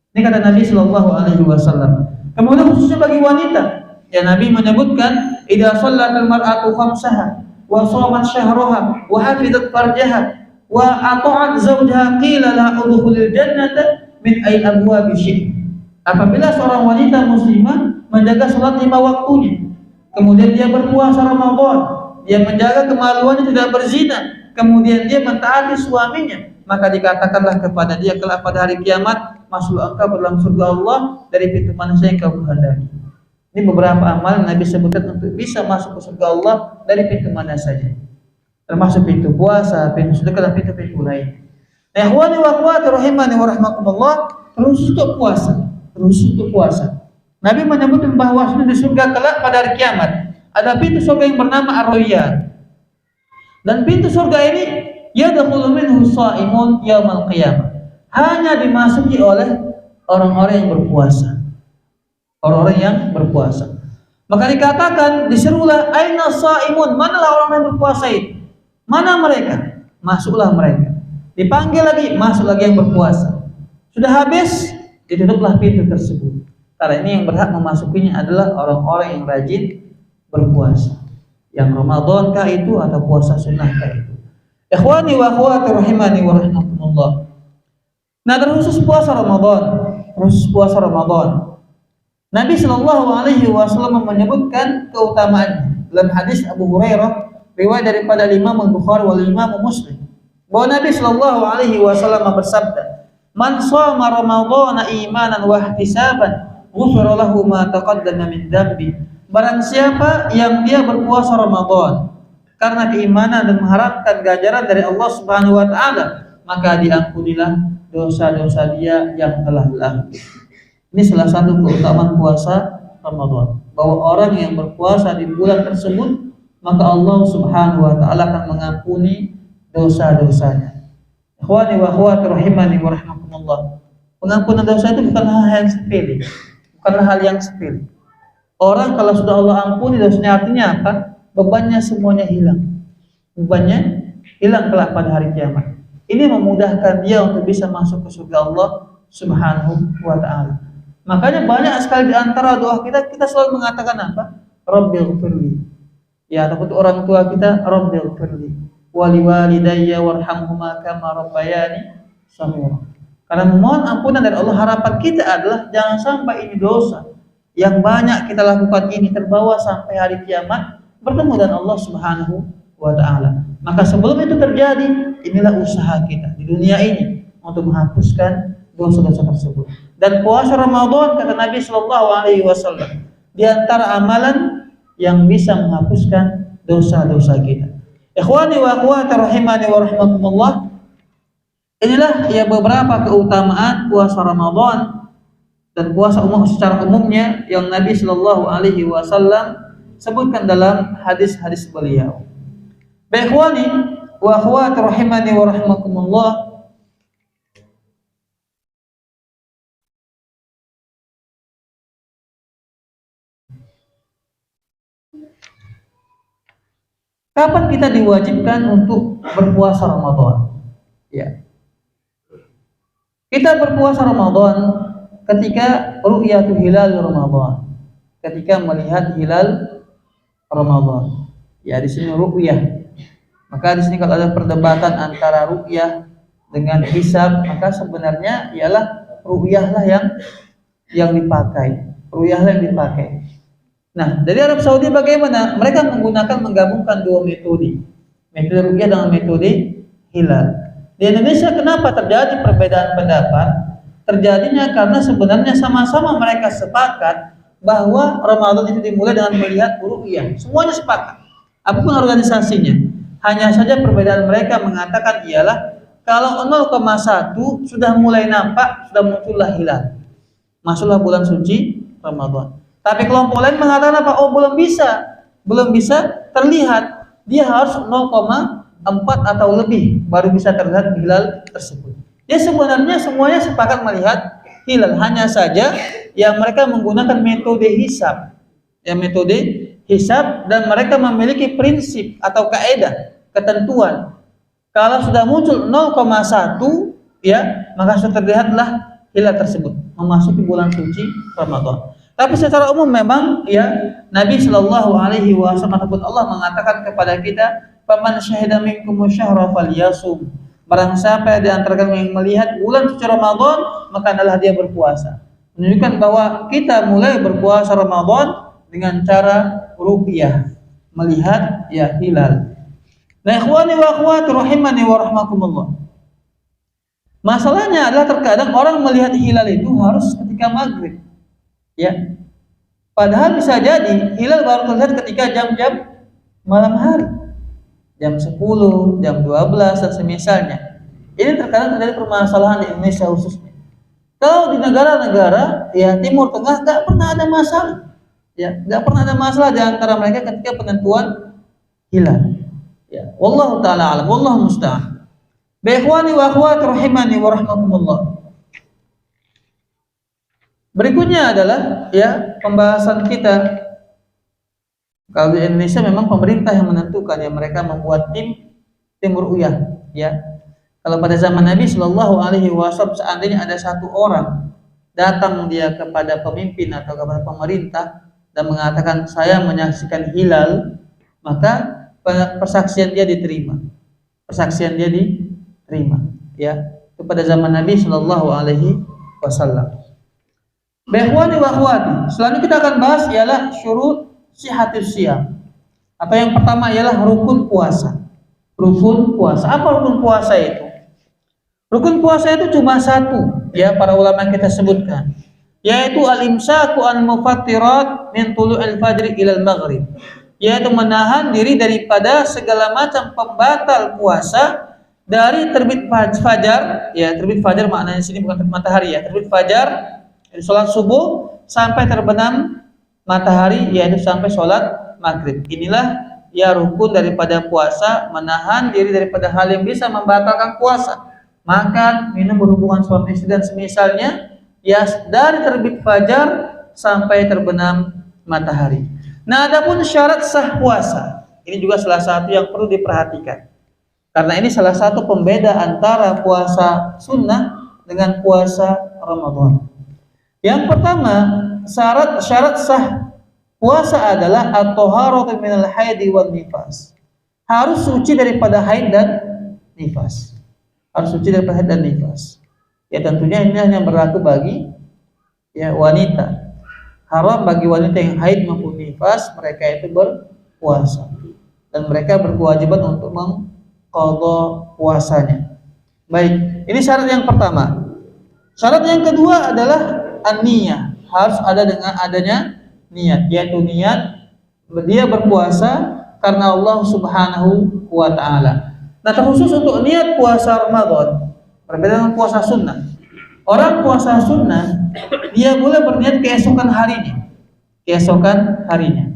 Ini kata Nabi sallallahu alaihi wasallam. Kemudian khususnya bagi wanita, ya Nabi menyebutkan idza shallatil mar'atu khamsaha wa shamat syahraha wa hafizat farjaha wa ata'at zawjaha qila laha udkhulil jannata min ay abwabi syi'ti. Apabila seorang wanita muslimah menjaga salat 5 waktunya, kemudian dia berpuasa Ramadan, dia menjaga kemaluannya tidak berzina, kemudian dia mentaati suaminya, maka dikatakanlah kepada dia kelak pada hari kiamat, masuklah engkau dalam surga Allah dari pintu mana saja yang kau kehendaki. Ini beberapa amal Nabi sebutkan untuk bisa masuk ke surga Allah dari pintu mana saja, termasuk pintu puasa, pintu sedekah, dan pintu-pintu lain. Nah, ikhwani wa akhwati rahimani wa rahmakumullah, terus untuk puasa. Nabi menyebutkan bahwa di surga kelak pada hari kiamat ada pintu surga yang bernama Ar-Rayyan. Dan pintu surga ini yadkhulu minhu shaimun yaumal qiyamah. Hanya dimasuki oleh orang-orang yang berpuasa. Orang-orang yang berpuasa. Maka dikatakan, diserulah, aina shaimun, manalah orang yang berpuasa itu? Mana mereka? Masuklah mereka. Dipanggil lagi, masuk lagi yang berpuasa. Sudah habis, ditutuplah pintu tersebut. Karena ini yang berhak memasukinya adalah orang-orang yang rajin berpuasa. Yang Ramadan kah itu atau puasa sunnah kah itu. Ikhwani wa akhwati rahimani wa rahimakumullah. Nah, terkhusus puasa Ramadan, Nabi Shallallahu Alaihi Wasallam menyebutkan keutamaannya dalam hadis Abu Hurairah riwayat daripada Imam Al-Bukhari wal Imam Muslim bahwa Nabi Shallallahu Alaihi Wasallam bersabda, "Man shoma Ramadhana imanan wa ihtisaban, ghufira lahu ma taqaddama min dzambi." Barang siapa yang dia berpuasa Ramadan karena keimanan dan mengharapkan ganjaran dari Allah Subhanahu wa taala, maka diampunilah dosa-dosa dia yang telah lalu. Ini salah satu keutamaan puasa Ramadan, bahwa orang yang berpuasa di bulan tersebut, maka Allah Subhanahu wa taala akan mengampuni dosa-dosanya. Ikhwani wa akhwati rahimani wa rahimakumullah. Pengampunan dosa itu bukan hal yang sepele. Bukanlah hal yang sepele. Orang kalau sudah Allah ampuni dosanya, artinya apa? Bebannya semuanya hilang. Bebannya hilang kelak pada hari kiamat. Ini memudahkan dia untuk bisa masuk ke surga Allah Subhanahu wa taala. Makanya banyak sekali di antara doa kita selalu mengatakan apa? Rabbighfirli. Ya, ataupun orang tua kita, Rabbighfirli wa liwalidayya warhamhuma kama rabbayani shaghira. Karena memohon ampunan dari Allah, harapan kita adalah jangan sampai ini dosa yang banyak kita lakukan ini terbawa sampai hari kiamat bertemu dengan Allah Subhanahu wa taala. Maka sebelum itu terjadi, inilah usaha kita di dunia ini untuk menghapuskan dosa-dosa tersebut. Dan puasa Ramadan, kata Nabi Shallallahu Alaihi Wasallam, di antara amalan yang bisa menghapuskan dosa-dosa kita. Ikhwani wa akhwati rahimani wa rahimakumullah. Inilah ya beberapa keutamaan puasa Ramadan dan puasa umum secara umumnya yang Nabi Shallallahu Alaihi Wasallam sebutkan dalam hadis-hadis beliau. Ikhwani wa akhwati rahimani wa rahimakumullah. Kapan kita diwajibkan untuk berpuasa Ramadan? Ya. Kita berpuasa Ramadan ketika ru'yatul hilal Ramadan. Ketika melihat hilal Ramadan. Ya, di sini ru'yah. Maka di sini kalau ada perdebatan antara ru'yah dengan hisab, maka sebenarnya ialah ru'yahlah yang dipakai. Ru'yahlah yang dipakai. Nah, dari Arab Saudi bagaimana? Mereka menggabungkan dua metode. Metode ru'yah dengan metode hilal. Di Indonesia kenapa terjadi perbedaan pendapat? Terjadinya karena sebenarnya sama-sama mereka sepakat bahwa Ramadan itu dimulai dengan melihat ru'yah. Semuanya sepakat. Apapun organisasinya. Hanya saja perbedaan mereka mengatakan ialah kalau 0,1 sudah mulai nampak, sudah muncullah hilal. Masuklah bulan suci Ramadan. Tapi kelompok lain mengatakan apa? Oh, belum bisa terlihat. Dia harus 0,4 atau lebih baru bisa terlihat hilal tersebut. Ya, sebenarnya semuanya sepakat melihat hilal, hanya saja yang mereka menggunakan metode hisab. Ya, metode hisab, dan mereka memiliki prinsip atau kaidah, ketentuan. Kalau sudah muncul 0,1 ya, maka sudah terlihatlah hilal tersebut memasuki bulan suci Ramadan. Tapi secara umum memang ya Nabi Shallallahu Alaihi Wasallam ataupun Allah mengatakan kepada kita, "Faman syahida minkum syahra falyasum." Barang siapa di antara kalian yang melihat bulan suci Ramadan, maka adalah dia berpuasa. Menunjukkan bahwa kita mulai berpuasa Ramadan dengan cara ru'yah, melihat ya hilal. Nah, ikhwani wa akhwati rahimani wa rahmakumullah. Masalahnya adalah terkadang orang melihat hilal itu harus ketika maghrib. Ya, padahal bisa jadi hilal baru terlihat ketika jam-jam malam hari, jam 10, jam 12 dan semisalnya. Ini terkadang terjadi permasalahan di Indonesia khususnya. Kalau di negara-negara ya Timur Tengah nggak pernah ada masalah, ya nggak pernah ada masalah di antara mereka ketika penentuan hilal. Ya, wallahu taala alam, wallahu musta'an. Ikhwani wa akhwati rahimani wa rahmakumullah. Berikutnya adalah ya pembahasan kita. Kalau di Indonesia memang pemerintah yang menentukan, ya mereka membuat tim ru'yah ya. Kalau pada zaman Nabi Shallallahu Alaihi Wasallam, seandainya ada satu orang datang dia kepada pemimpin atau kepada pemerintah dan mengatakan saya menyaksikan hilal, maka persaksian dia diterima. Persaksian dia diterima ya. Itu pada zaman Nabi Shallallahu Alaihi Wasallam. Ikhwani wa akhwati, selanjutnya kita akan bahas ialah syurut sihatus siyam. Atau yang pertama ialah rukun puasa. Rukun puasa. Apa rukun puasa itu? Rukun puasa itu cuma satu, ya para ulama kita sebutkan, yaitu al-imsaku an mufattirat min tulu'il fajri ilal maghrib, yaitu menahan diri daripada segala macam pembatal puasa dari terbit fajar, ya terbit fajar maknanya sini bukan terbit matahari ya, terbit fajar dari sholat subuh sampai terbenam matahari, yaitu sampai sholat maghrib. Inilah ya rukun daripada puasa, menahan diri daripada hal yang bisa membatalkan puasa. Makan, minum, berhubungan suami istri dan semisalnya, ya dari terbit fajar sampai terbenam matahari. Nah, adapun syarat sah puasa, ini juga salah satu yang perlu diperhatikan. Karena ini salah satu pembeda antara puasa sunnah dengan puasa Ramadan. Yang pertama, syarat sah puasa adalah at-taharatu minal haidi wan nifas. Harus suci daripada haid dan nifas. Harus suci daripada haid dan nifas. Ya tentunya ini hanya berlaku bagi ya wanita. Haram bagi wanita yang haid maupun nifas, mereka itu berpuasa dan mereka berkewajiban untuk mengqadha puasanya. Baik, ini syarat yang pertama. Syarat yang kedua adalah an-niyah. Harus ada dengan adanya niat, yaitu niat dia berpuasa karena Allah Subhanahu wa taala. Nah, terkhusus untuk niat puasa Ramadan, berbeda dengan puasa sunnah. Orang puasa sunnah, dia boleh berniat keesokan harinya. Keesokan harinya.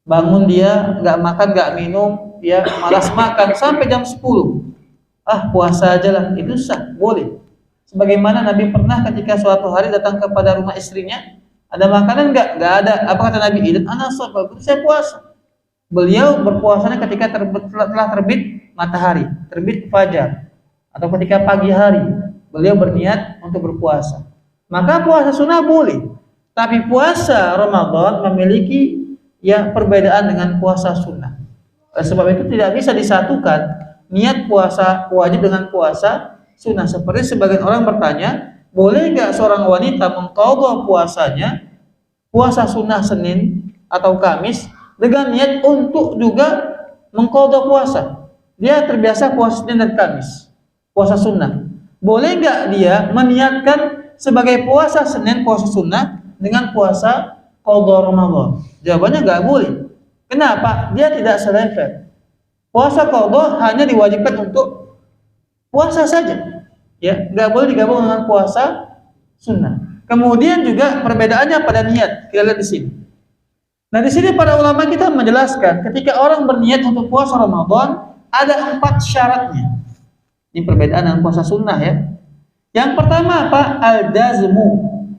Bangun dia nggak makan, nggak minum, dia malas makan sampai jam 10. Ah, puasa aja lah, itu sah, boleh. Sebagaimana Nabi pernah ketika suatu hari datang kepada rumah istrinya, ada makanan nggak? Nggak ada. Apa kata Nabi? Idat ana shaum, saya puasa. Beliau berpuasanya ketika telah terbit matahari, terbit fajar, atau ketika pagi hari, beliau berniat untuk berpuasa. Maka puasa sunnah boleh, tapi puasa Ramadan memiliki ya perbedaan dengan puasa sunnah. Sebab itu tidak bisa disatukan niat puasa wajib dengan puasa sunnah. Seperti sebagian orang bertanya, boleh nggak seorang wanita mengqadha puasanya, puasa sunnah Senin atau Kamis, dengan niat untuk juga mengqadha puasa? Dia terbiasa puasa Senin dan Kamis, puasa sunnah. Boleh nggak dia meniatkan sebagai puasa Senin, puasa sunnah, dengan puasa qadha Ramadan? Jawabannya nggak boleh. Kenapa? Dia tidak selevel. Puasa qadha hanya diwajibkan untuk puasa saja, ya, nggak boleh digabung dengan puasa sunnah. Kemudian juga perbedaannya pada niat. Kita lihat di sini. Nah, di sini para ulama kita menjelaskan ketika orang berniat untuk puasa Ramadan, ada 4 syaratnya. Ini perbedaan dengan puasa sunnah ya. Yang pertama apa? Al-jazmu,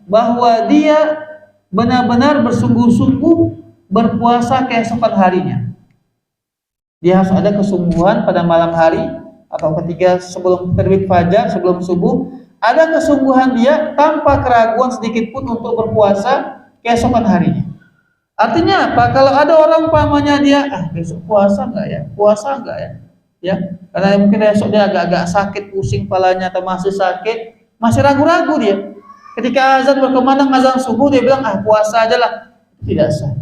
bahwa dia benar-benar bersungguh-sungguh berpuasa keesokan harinya. Dia harus ada kesungguhan pada malam hari atau ketika sebelum terbit fajar, sebelum subuh, ada kesungguhan dia tanpa keraguan sedikit pun untuk berpuasa keesokan harinya. Artinya apa? Kalau ada orang pamannya dia, besok puasa enggak ya? Puasa enggak ya? Ya, karena mungkin besok dia agak-agak sakit, pusing kepalanya atau masih sakit, masih ragu-ragu dia. Ketika azan berkumandang azan subuh, dia bilang puasa aja lah. Tidak sah.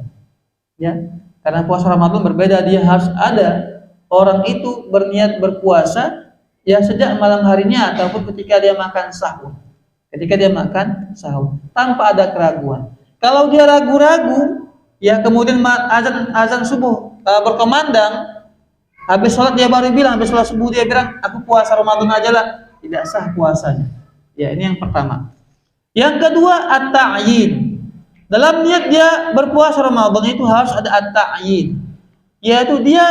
Ya, karena puasa Ramadan berbeda, dia harus ada orang itu berniat berpuasa ya sejak malam harinya ataupun ketika dia makan sahur. Ketika dia makan sahur tanpa ada keraguan. Kalau dia ragu-ragu, ya kemudian azan subuh berkumandang, habis sholat dia baru bilang, habis sholat subuh dia bilang aku puasa Ramadan aja lah, tidak sah puasanya. Ya, ini yang pertama. Yang kedua at-ta'yin. Dalam niat dia berpuasa Ramadan itu harus ada at-ta'yin, yaitu dia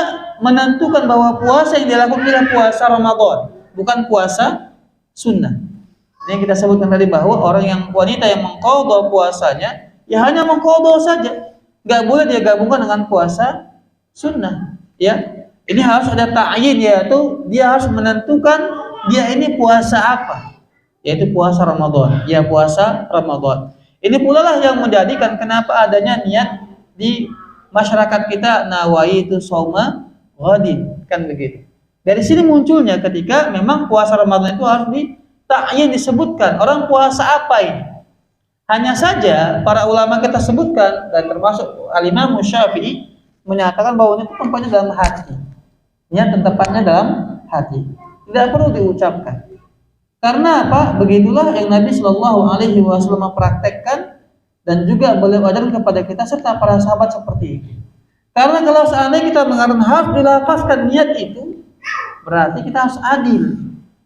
menentukan bahwa puasa yang dilakukan adalah puasa Ramadan, bukan puasa sunnah. Ini yang kita sebutkan tadi bahwa orang yang wanita yang mengqadha puasanya ya hanya mengqadha saja, nggak boleh dia gabungkan dengan puasa sunnah. Ya, ini harus ada ta'yin, yaitu dia harus menentukan dia ini puasa apa, yaitu puasa Ramadan. Ya, puasa Ramadan. Ini pula lah yang menjadikan kenapa adanya niat di masyarakat kita nawaitu shauma ghadin, kan begitu. Dari sini munculnya ketika memang puasa Ramadan itu harus ta'yin disebutkan orang puasa apa ini. Hanya saja para ulama kita sebutkan dan termasuk Al-Imam Syafi'i menyatakan bahwa itu tempatnya dalam hati. Niat tempatnya dalam hati. Tidak perlu diucapkan. Karena apa? Begitulah yang Nabi Shallallahu Alaihi Wasallam mempraktekkan dan juga beliau ajarkan kepada kita serta para sahabat seperti itu. Karena kalau seandainya kita mengatakan harus dilafazkan niat itu, berarti kita harus adil.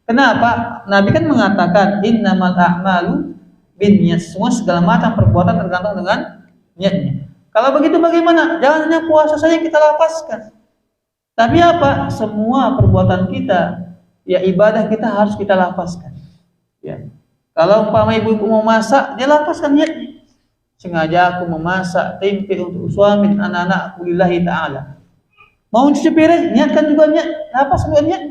Kenapa? Nabi kan mengatakan innamal a'malu binniyat, semua segala macam perbuatan tergantung dengan niatnya. Kalau begitu bagaimana? Jangan hanya puasa saja kita lafazkan. Tapi apa? Semua perbuatan kita, ya ibadah kita harus kita lafazkan. Ya. Kalau umpama ibu-ibu mau masak, dia lafazkan niatnya. Sengaja aku memasak tempe untuk suami dan anak-anakku lillahi ta'ala. Mau cuci piring, niatkan juga niat, lafaz juga niat.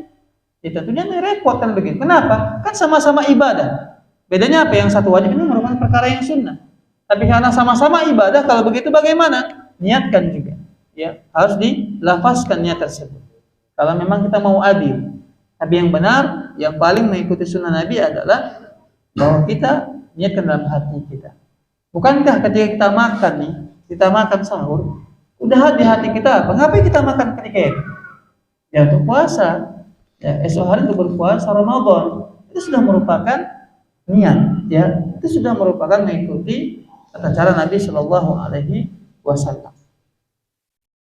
Ya tentunya ini repot kan begitu. Kenapa? Kan sama-sama ibadah. Bedanya apa? Yang satu wajib ini merupakan perkara yang sunnah. Tapi karena sama-sama ibadah, kalau begitu bagaimana? Niatkan juga. Ya, harus dilafazkan niat tersebut. Kalau memang kita mau adil. Tapi yang benar, yang paling mengikuti sunnah Nabi adalah bahwa kita niatkan dalam hati kita. Bukankah ketika kita makan nih, kita makan sahur, udah di hati kita apa? Ngapain kita makan ketika itu? Ya untuk puasa. Ya, esok hari untuk berpuasa Ramadan. Itu sudah merupakan niat, ya. Itu sudah merupakan mengikuti tata cara Nabi Shallallahu Alaihi Wasallam.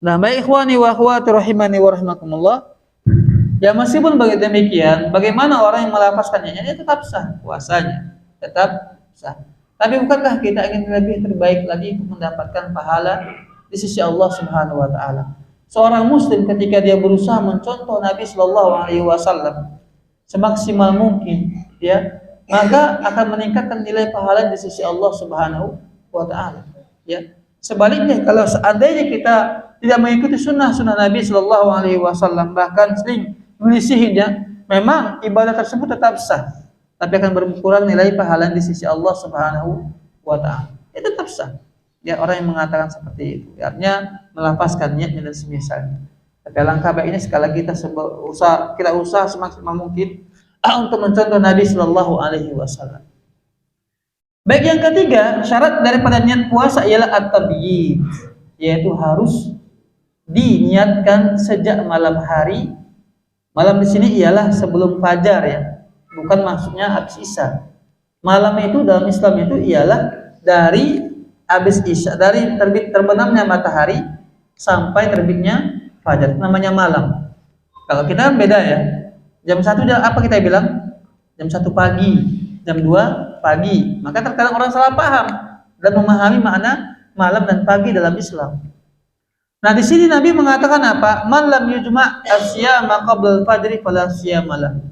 Nah, baik ikhwani wa akhwati rahimani wa rahimakumullah. Ya meskipun begitu demikian, bagaimana orang yang melafazkannya? Dia tetap sah puasanya, tetap sah. Tapi bukankah kita ingin lebih terbaik lagi untuk mendapatkan pahala di sisi Allah Subhanahu wa taala? Seorang muslim ketika dia berusaha mencontoh Nabi Shallallahu Alaihi Wasallam semaksimal mungkin, ya, maka akan meningkatkan nilai pahala di sisi Allah Subhanahu wa taala. Ya. Sebaliknya kalau seandainya kita tidak mengikuti sunnah Nabi Shallallahu Alaihi Wasallam, bahkan sering menyelisihinya, memang ibadah tersebut tetap sah, tapi akan berkurang nilai pahala di sisi Allah Subhanahu wa taala. Itu tetap sah. Ya, orang yang mengatakan seperti itu, artinya melafazkan niatnya dan semisalnya. Tapi alangkah baiknya sekali lagi kita usaha semaksimal mungkin untuk mencontoh Nabi Shallallahu Alaihi Wasallam. Baik, yang ketiga, syarat daripada niat puasa ialah at-tabyid, yaitu harus diniatkan sejak malam hari. Malam di sini ialah sebelum fajar, ya, bukan maksudnya habis isya. Malam itu dalam Islam itu ialah dari habis isya, dari terbenamnya matahari sampai terbitnya fajar, namanya malam. Kalau kita kan beda, ya. Jam 1 apa kita bilang? Jam 1 pagi, jam 2 pagi. Maka terkadang orang salah paham dan memahami makna malam dan pagi dalam Islam. Nah, di sini Nabi mengatakan apa? Man lam yujma' as-siyama qabla al-fajri fala siyama lahu.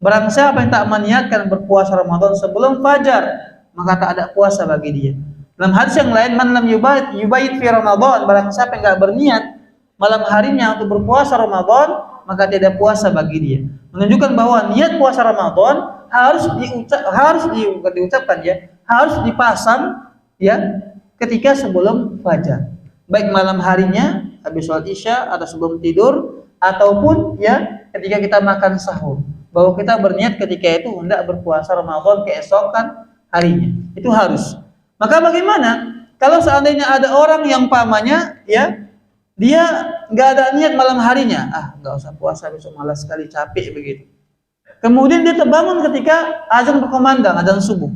Barang siapa yang tak meniatkan berpuasa Ramadan sebelum fajar, maka tak ada puasa bagi dia. Dalam hadis yang lain, man lam yubayit fi Ramadan, barang siapa yang enggak berniat malam harinya untuk berpuasa Ramadan, maka tidak ada puasa bagi dia. Menunjukkan bahwa niat puasa Ramadan harus diucapkan, ya, harus dipasang, ya, ketika sebelum fajar. Baik malam harinya habis sholat isya atau sebelum tidur, ataupun, ya, ketika kita makan sahur, bahwa kita berniat ketika itu hendak berpuasa Ramadan keesokan harinya. Itu harus. Maka bagaimana kalau seandainya ada orang yang pamannya, ya, dia nggak ada niat malam harinya, nggak usah puasa besok, malas sekali, capek begitu. Kemudian dia terbangun ketika azan berkumandang, azan subuh.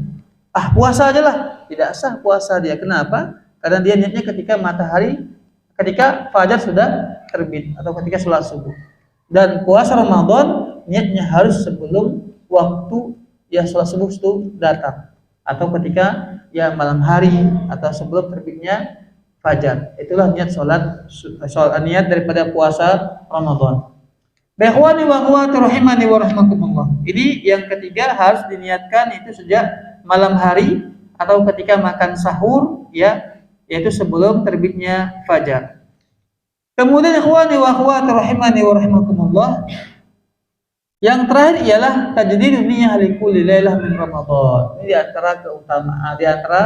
Puasa aja lah, tidak sah puasa dia. Kenapa? Karena dia niatnya ketika fajar sudah terbit atau ketika sholat subuh. Dan puasa Ramadan niatnya harus sebelum waktu, ya, sholat subuh itu datang, atau ketika, ya, malam hari atau sebelum terbitnya fajar. Itulah niat niat daripada puasa Ramadan. Ikhwani wa akhwati rahimani wa rahmakumullah. Ini yang ketiga harus diniatkan itu sejak malam hari atau ketika makan sahur ya, yaitu sebelum terbitnya fajar. Kemudian ikhwani wa akhwati rahimani wa rahmakumullah, yang terakhir ialah tajdidun niyyah li kulli lailah min Ramadan. Ini di antara keutamaan, di antara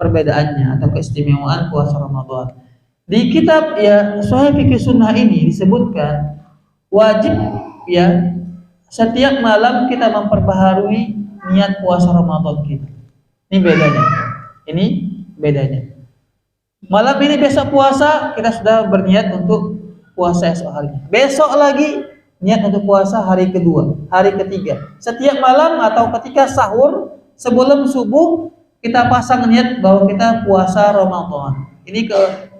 perbedaannya atau keistimewaan puasa Ramadan. Di kitab ya Sahih Fikih Sunnah ini disebutkan wajib ya setiap malam kita memperbaharui niat puasa Ramadan kita. Ini bedanya. Ini bedanya. Malam ini besok puasa kita sudah berniat untuk puasa esok harinya. Besok lagi niat untuk puasa hari kedua, hari ketiga. Setiap malam atau ketika sahur sebelum subuh kita pasang niat bahwa kita puasa Ramadan. Ini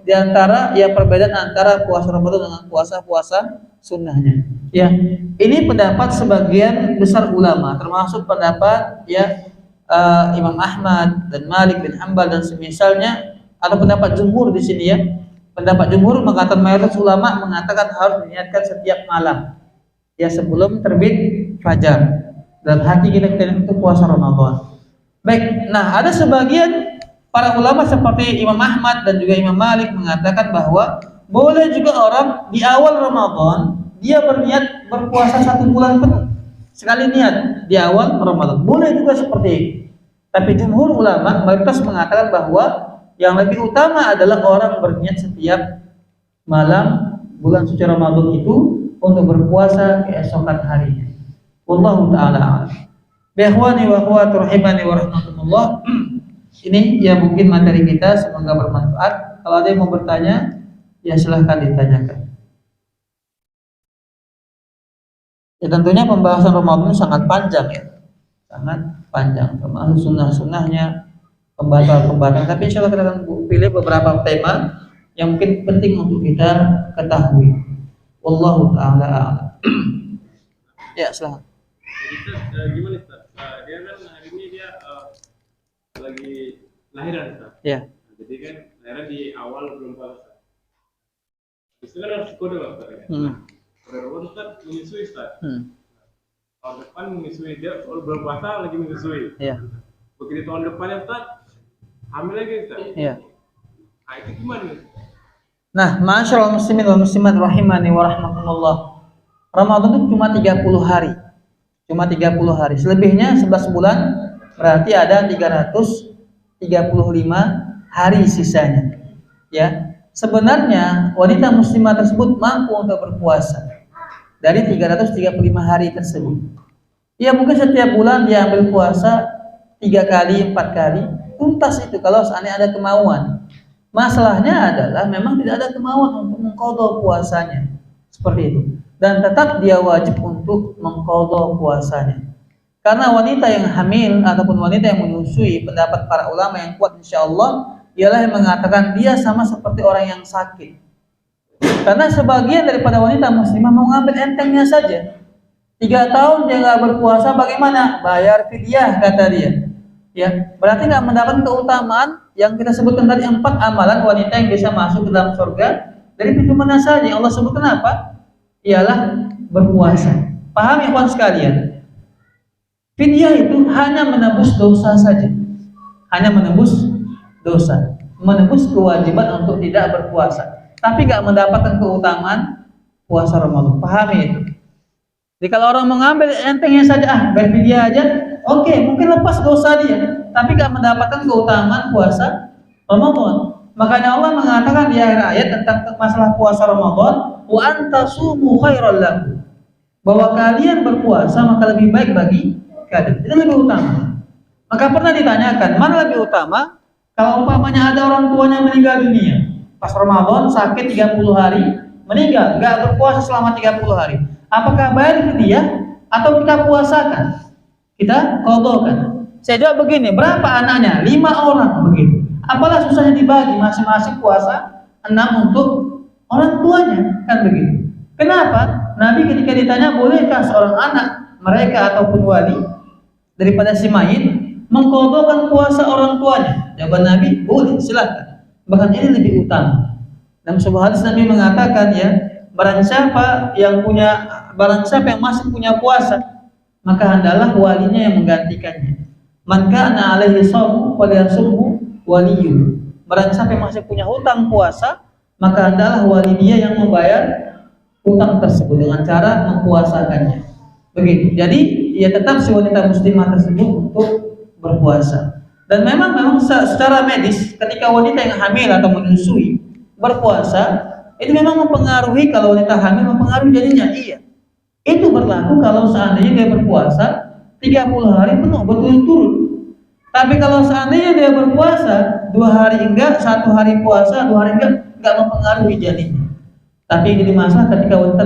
di antara ya perbedaan antara puasa Ramadan dengan puasa-puasa sunnahnya. Ya, ini pendapat sebagian besar ulama, termasuk pendapat ya Imam Ahmad dan Malik bin Hanbal dan semisalnya, atau pendapat jumhur di sini ya. Pendapat jumhur mengatakan mayoritas ulama mengatakan harus diniatkan setiap malam ya sebelum terbit fajar dalam hati kita untuk puasa Ramadan. Baik, nah ada sebagian para ulama seperti Imam Ahmad dan juga Imam Malik mengatakan bahwa boleh juga orang di awal Ramadan dia berniat berpuasa 1 bulan penuh. Sekali niat di awal Ramadan. Boleh juga seperti itu. Tapi jumhur ulama mayoritas mengatakan bahwa yang lebih utama adalah orang berniat setiap malam bulan suci Ramadan itu untuk berpuasa keesokan harinya. Wallahu taala a'lam. Ikhwani wa akhwati rahimani wa rahmatullah. Ini ya mungkin materi kita, semoga bermanfaat. Kalau ada yang mau bertanya, ya silahkan ditanyakan. Ya tentunya pembahasan Ramadan sangat panjang ya, sangat panjang. Termasuk sunnah-sunnahnya, pembatalan. Tapi insya Allah kita akan pilih beberapa tema yang mungkin penting untuk kita ketahui. Wallahu taala a'lam. Ya silahkan. Gimana Ustaz? Dia kan hari ini dia lagi lahiran Ustaz. Ya. Jadi kan lahiran di awal belum puasa. Itu kan harus kode lah Ustaz ya. Kode Ramadan Ustaz menyusui Ustaz. Tahun depan menyusui, dia belum puasa lagi menyusui. Iya. Begitu tahun depannya Ustaz hamil lagi Ustaz. Iya. Nah itu gimana nih? Nah, masyaallah muslimin wal muslimat rahimani wa rahmatullah. Ramadan itu cuma 30 hari. Cuma 30 hari. Selebihnya 11 bulan, berarti ada 335 hari sisanya. Ya. Sebenarnya wanita muslimah tersebut mampu untuk berpuasa dari 335 hari tersebut. Ya mungkin setiap bulan dia ambil puasa 3 kali, 4 kali, tuntas itu kalau seandainya ada kemauan. Masalahnya adalah memang tidak ada kemauan untuk mengqadha puasanya. Seperti itu. Dan tetap dia wajib untuk mengqadha puasanya. Karena wanita yang hamil ataupun wanita yang menyusui, pendapat para ulama yang kuat insyaallah ialah yang mengatakan dia sama seperti orang yang sakit. Karena sebagian daripada wanita muslimah mau ngambil entengnya saja. 3 tahun dia nggak berpuasa, bagaimana? Bayar fidyah kata dia. Ya, berarti nggak mendapat keutamaan yang kita sebutkan tadi 4 amalan wanita yang bisa masuk ke dalam surga dari pintu mana saja. Allah sebutkan apa? Ialah berpuasa. Paham ya kawan sekalian? Fidyah itu hanya menebus dosa saja. Hanya menebus dosa, menebus kewajiban untuk tidak berpuasa, tapi nggak mendapatkan keutamaan puasa Ramadan. Pahami itu. Jadi kalau orang mengambil entengnya saja, berfidyah aja, oke, mungkin lepas dosa dia, tapi nggak mendapatkan keutamaan puasa Ramadan. Makanya Allah mengatakan di akhir ayat tentang masalah puasa Ramadan, wa antasumu khairal lakum, bahwa kalian berpuasa maka lebih baik bagi kalian. Itu lebih utama. Maka pernah ditanyakan, mana lebih utama? Kalau umpamanya ada orang tuanya meninggal dunia, pas Ramadan sakit 30 hari, meninggal, nggak berpuasa selama 30 hari. Apakah bayar fidyah atau kita puasakan? Kita qadhakan. Saya jawab begini, berapa anaknya? 5 orang begitu. Apalah susahnya dibagi masing-masing puasa 6 untuk orang tuanya, kan begitu. Kenapa? Nabi ketika ditanya bolehkah seorang anak mereka ataupun wali daripada si mayit mengqadhakan puasa orang tuanya? Jawaban Nabi, boleh, silakan. Bahkan ini lebih utama. Dalam sebuah hadis Nabi mengatakan ya, barang siapa yang masih punya puasa, maka hendaklah walinya yang menggantikannya. Man kana alaihi shaum falyasumhu waliyyu. Barang siapa yang masih punya hutang puasa, maka hendaklah wali dia yang membayar hutang tersebut dengan cara mempuasakannya. Begitu. Jadi ya tetap si wanita muslimah tersebut untuk berpuasa. Dan memang secara medis ketika wanita yang hamil atau menyusui berpuasa itu memang mempengaruhi, kalau wanita hamil mempengaruhi jadinya. Iya. Itu berlaku kalau seandainya dia berpuasa 30 hari penuh berturut-turut. Tapi kalau seandainya dia berpuasa 2 hari enggak, 1 hari puasa, 2 hari enggak mempengaruhi jadinya. Tapi ini masalah ketika wanita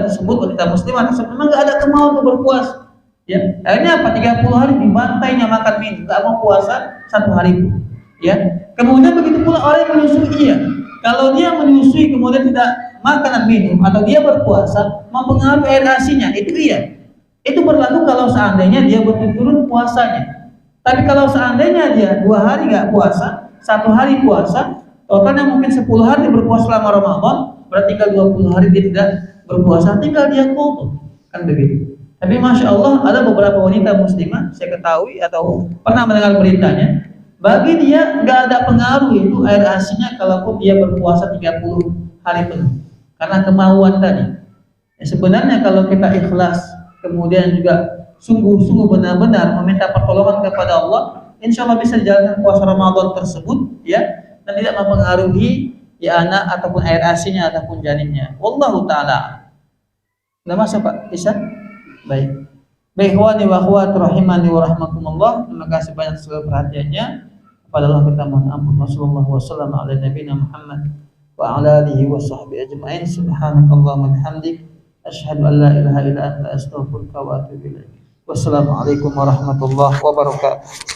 muslimah tersebut memang enggak ada kemauan untuk berpuasa. Ya, akhirnya apa? 30 hari dibantainya makan minum, enggak mau puasa 1 hari pun. Ya. Kemudian begitu pula orang yang menyusui, iya. Kalau dia menyusui kemudian tidak makan dan minum atau dia berpuasa mempengaruhi air asinya, itu iya. Itu berlaku kalau seandainya dia berturut-turut puasanya. Tapi kalau seandainya dia 2 hari nggak puasa, 1 hari puasa, totalnya mungkin 10 hari berpuasa selama Ramadan, berarti tinggal 20 hari dia tidak berpuasa, tinggal dia qadha. Kan begitu. Tapi Masya Allah ada beberapa wanita muslimah saya ketahui atau pernah mendengar beritanya, bagi dia nggak ada pengaruh itu air asinya kalaupun dia berpuasa 30 hari penuh karena kemauan tadi. Ya, sebenarnya kalau kita ikhlas kemudian juga sungguh-sungguh benar-benar meminta pertolongan kepada Allah, insya Allah bisa dijalankan puasa Ramadan tersebut, ya, dan tidak mempengaruhi ya anak ataupun air asinya ataupun janinnya. Wallahu taala. Sudah masuk Pak Isa? Baik. Baik, ikhwani wa akhwat rahimani wa rahmakumullah. Terima kasih banyak segala perhatiannya. Kepada Allah kita mohon ampun. Wassallallahu wasallam ala nabiyina Muhammad wa ala alihi wa sahbihi ajma'in. Subhanakallahumma bihamdik asyhadu an la ilaha illa anta astaghfiruka wa atubu ilaik. Wassalamualaikum warahmatullahi wabarakatuh.